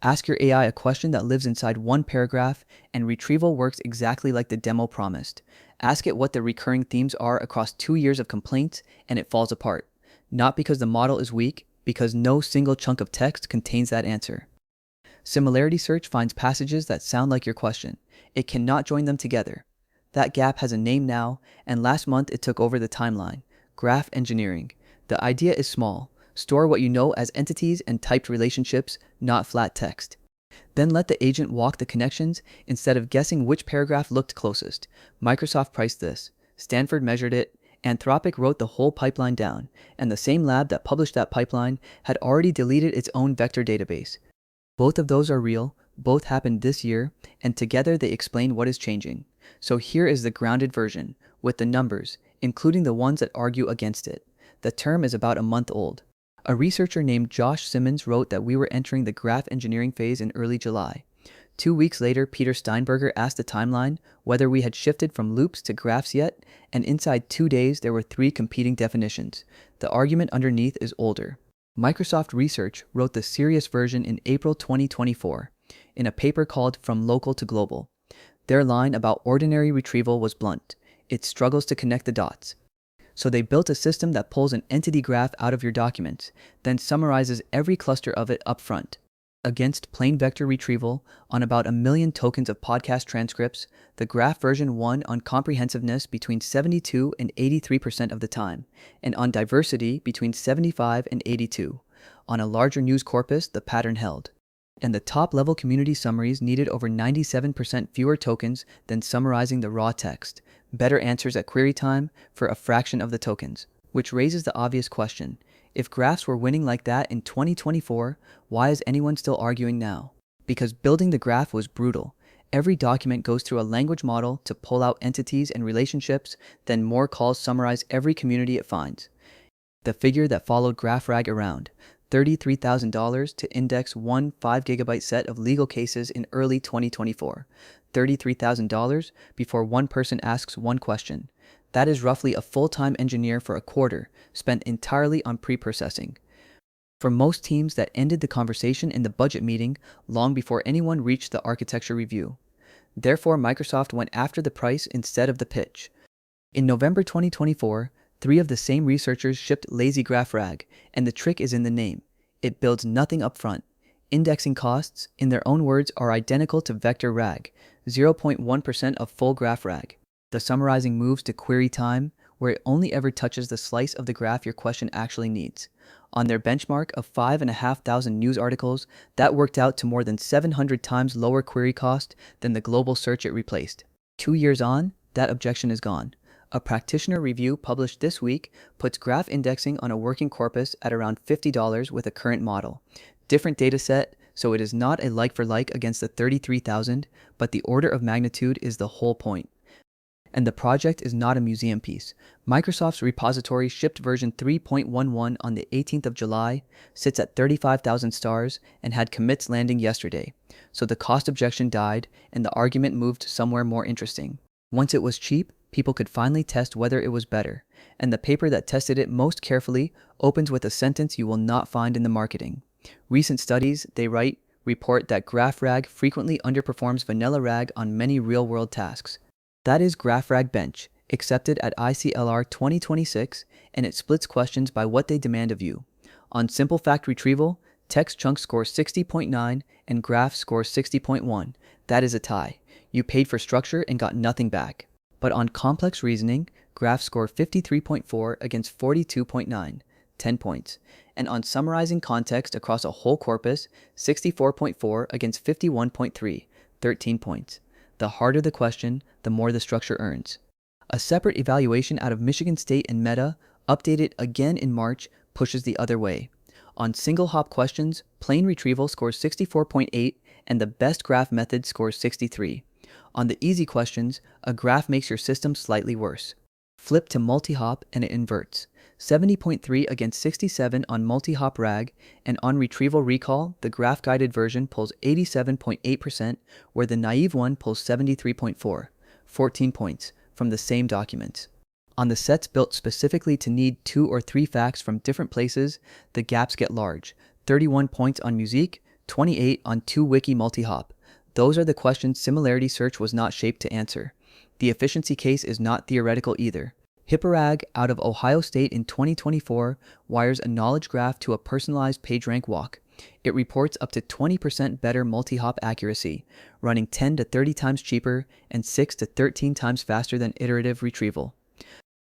Ask your AI a question that lives inside one paragraph, and retrieval works exactly like the demo promised. Ask it what the recurring themes are across 2 years of complaints, and it falls apart. Not because the model is weak, because no single chunk of text contains that answer. Similarity search finds passages that sound like your question. It cannot join them together. That gap has a name now, and last month it took over the timeline: graph engineering. The idea is small. Store what you know as entities and typed relationships, not flat text. Then let the agent walk the connections instead of guessing which paragraph looked closest. Microsoft priced this. Stanford measured it. Anthropic wrote the whole pipeline down, and the same lab that published that pipeline had already deleted its own vector database. Both of those are real, both happened this year, and together they explain what is changing. So here is the grounded version, with the numbers, including the ones that argue against it. The term is about a month old. A researcher named Josh Simmons wrote that we were entering the graph engineering phase in early July. 2 weeks later, Peter Steinberger asked the timeline whether we had shifted from loops to graphs yet, and inside 2 days there were 3 competing definitions. The argument underneath is older. Microsoft Research wrote the serious version in April 2024, in a paper called From Local to Global. Their line about ordinary retrieval was blunt. It struggles to connect the dots. So they built a system that pulls an entity graph out of your documents, then summarizes every cluster of it up front. Against plain vector retrieval on about 1 million tokens of podcast transcripts, the graph version won on comprehensiveness between 72 and 83% of the time, and on diversity between 75 and 82. On a larger news corpus, the pattern held. And the top-level community summaries needed over 97% fewer tokens than summarizing the raw text, better answers at query time for a fraction of the tokens. Which raises the obvious question. If graphs were winning like that in 2024, why is anyone still arguing now? Because building the graph was brutal. Every document goes through a language model to pull out entities and relationships, then more calls summarize every community it finds. The figure that followed GraphRAG around, $33,000 to index one 5 GB set of legal cases in early 2024. $33,000 before one person asks one question. That is roughly a full-time engineer for a quarter, spent entirely on pre-processing. For most teams, that ended the conversation in the budget meeting long before anyone reached the architecture review. Therefore, Microsoft went after the price instead of the pitch. In November 2024, 3 of the same researchers shipped LazyGraphRAG, and the trick is in the name. It builds nothing up front. Indexing costs, in their own words, are identical to vector RAG, 0.1% of full graph RAG. The summarizing moves to query time, where it only ever touches the slice of the graph your question actually needs. On their benchmark of 5,500 news articles, that worked out to more than 700 times lower query cost than the global search it replaced. 2 years on, that objection is gone. A practitioner review published this week puts graph indexing on a working corpus at around $50 with a current model. Different data set, so it is not a like-for-like against the 33,000, but the order of magnitude is the whole point. And the project is not a museum piece. Microsoft's repository shipped version 3.11 on the 18th of July, sits at 35,000 stars, and had commits landing yesterday. So the cost objection died, and the argument moved somewhere more interesting. Once it was cheap, people could finally test whether it was better. And the paper that tested it most carefully opens with a sentence you will not find in the marketing. Recent studies, they write, report that GraphRAG frequently underperforms vanilla RAG on many real-world tasks. That is GraphRAG-Bench, accepted at ICLR 2026, and it splits questions by what they demand of you. On simple fact retrieval, text chunks score 60.9 and graph scores 60.1. That is a tie. You paid for structure and got nothing back. But on complex reasoning, graphs score 53.4 against 42.9, 10 points. And on summarizing context across a whole corpus, 64.4 against 51.3, 13 points. The harder the question, the more the structure earns. A separate evaluation out of Michigan State and Meta, updated again in March, pushes the other way. On single-hop questions, plain retrieval scores 64.8 and the best graph method scores 63. On the easy questions, a graph makes your system slightly worse. Flip to multi-hop and it inverts. 70.3 against 67 on multi-hop RAG, and on retrieval recall, the graph-guided version pulls 87.8%, where the naive one pulls 73.4, 14 points, from the same documents. On the sets built specifically to need 2 or 3 facts from different places, the gaps get large. 31 points on musique, 28 on 2Wiki multi-hop. Those are the questions similarity search was not shaped to answer. The efficiency case is not theoretical either. HippoRAG out of Ohio State in 2024 wires a knowledge graph to a personalized PageRank walk. It reports up to 20% better multi-hop accuracy, running 10 to 30 times cheaper and 6 to 13 times faster than iterative retrieval.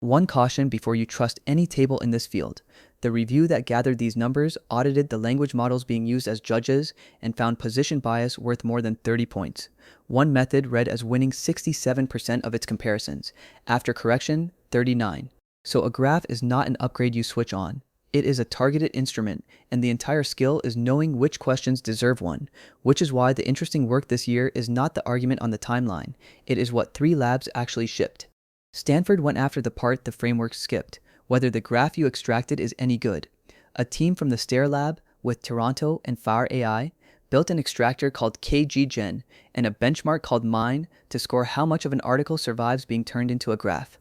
One caution before you trust any table in this field. The review that gathered these numbers audited the language models being used as judges and found position bias worth more than 30 points. One method read as winning 67% of its comparisons. After correction, 39. So a graph is not an upgrade you switch on. It is a targeted instrument, and the entire skill is knowing which questions deserve one, which is why the interesting work this year is not the argument on the timeline. It is what 3 labs actually shipped. Stanford went after the part the framework skipped, whether the graph you extracted is any good. A team from the Stair Lab, with Toronto and Fire AI, built an extractor called KGGen and a benchmark called Mine to score how much of an article survives being turned into a graph.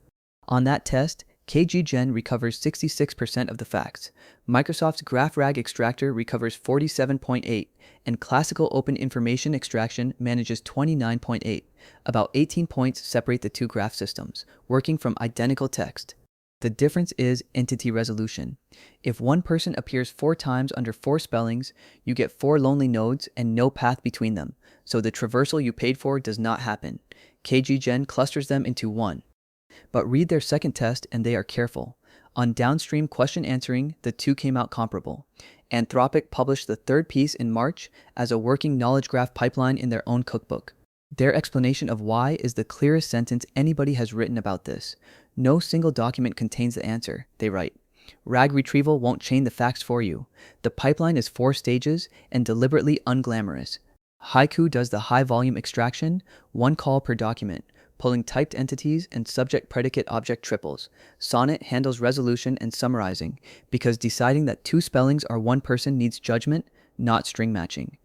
On that test, KGGen recovers 66% of the facts. Microsoft's GraphRAG extractor recovers 47.8%, and classical open information extraction manages 29.8%. About 18 points separate the two graph systems, working from identical text. The difference is entity resolution. If one person appears 4 times under 4 spellings, you get 4 lonely nodes and no path between them, so the traversal you paid for does not happen. KGGen clusters them into one. But read their second test and they are careful. On downstream question answering, the two came out comparable. Anthropic published the 3rd piece in March as a working knowledge graph pipeline in their own cookbook. Their explanation of why is the clearest sentence anybody has written about this. No single document contains the answer, they write. RAG retrieval won't chain the facts for you. The pipeline is 4 stages and deliberately unglamorous. Haiku does the high-volume extraction, 1 call per document, pulling typed entities and subject-predicate-object triples. Sonnet handles resolution and summarizing, because deciding that 2 spellings are 1 person needs judgment, not string matching.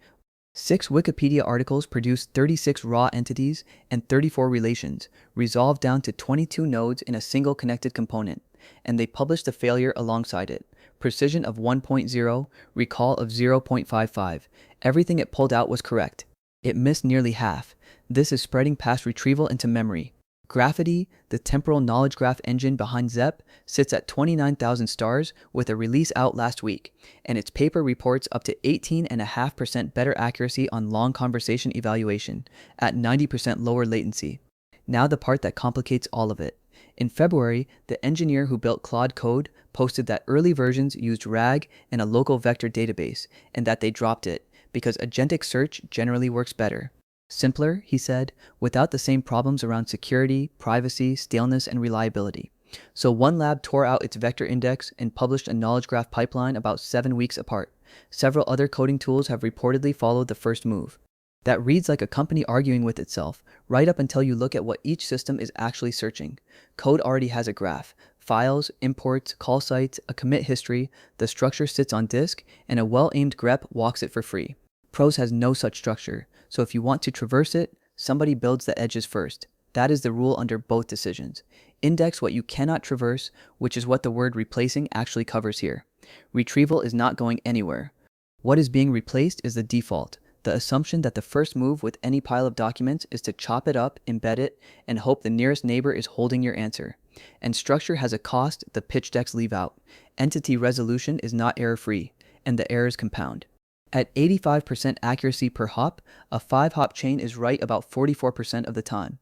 6 Wikipedia articles produce 36 raw entities and 34 relations, resolved down to 22 nodes in a single connected component, and they published the failure alongside it. Precision of 1.0, recall of 0.55. Everything it pulled out was correct. It missed nearly half. This is spreading past retrieval into memory. Graphity, the temporal knowledge graph engine behind ZEP, sits at 29,000 stars with a release out last week, and its paper reports up to 18.5% better accuracy on long conversation evaluation, at 90% lower latency. Now the part that complicates all of it. In February, the engineer who built Claude Code posted that early versions used RAG and a local vector database, and that they dropped it, because agentic search generally works better. Simpler, he said, without the same problems around security, privacy, staleness, and reliability. So one lab tore out its vector index and published a knowledge graph pipeline about 7 weeks apart. Several other coding tools have reportedly followed the first move. That reads like a company arguing with itself, right up until you look at what each system is actually searching. Code already has a graph, files, imports, call sites, a commit history, the structure sits on disk, and a well-aimed grep walks it for free. Prose has no such structure, so if you want to traverse it, somebody builds the edges first. That is the rule under both decisions. Index what you cannot traverse, which is what the word replacing actually covers here. Retrieval is not going anywhere. What is being replaced is the default, the assumption that the first move with any pile of documents is to chop it up, embed it, and hope the nearest neighbor is holding your answer. And structure has a cost the pitch decks leave out. Entity resolution is not error-free, and the errors compound. At 85% accuracy per hop, a 5-hop chain is right about 44% of the time.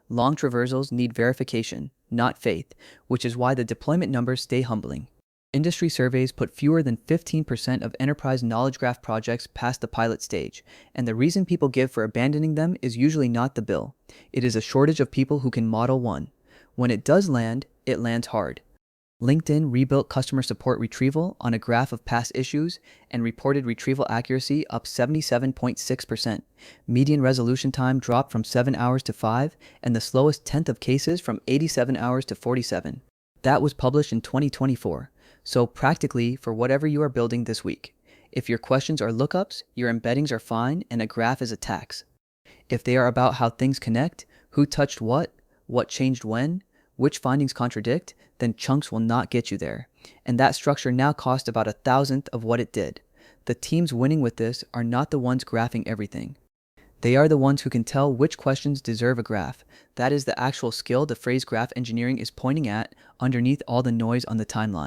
Long traversals need verification, not faith, which is why the deployment numbers stay humbling. Industry surveys put fewer than 15% of enterprise knowledge graph projects past the pilot stage, and the reason people give for abandoning them is usually not the bill. It is a shortage of people who can model one. When it does land, it lands hard. LinkedIn rebuilt customer support retrieval on a graph of past issues and reported retrieval accuracy up 77.6%. Median resolution time dropped from 7 hours to 5, and the slowest tenth of cases from 87 hours to 47. That was published in 2024. So practically for whatever you are building this week. If your questions are lookups, your embeddings are fine, and a graph is a tax. If they are about how things connect, who touched what changed when, which findings contradict, then chunks will not get you there. And that structure now costs about 1,000th of what it did. The teams winning with this are not the ones graphing everything. They are the ones who can tell which questions deserve a graph. That is the actual skill the phrase graph engineering is pointing at underneath all the noise on the timeline.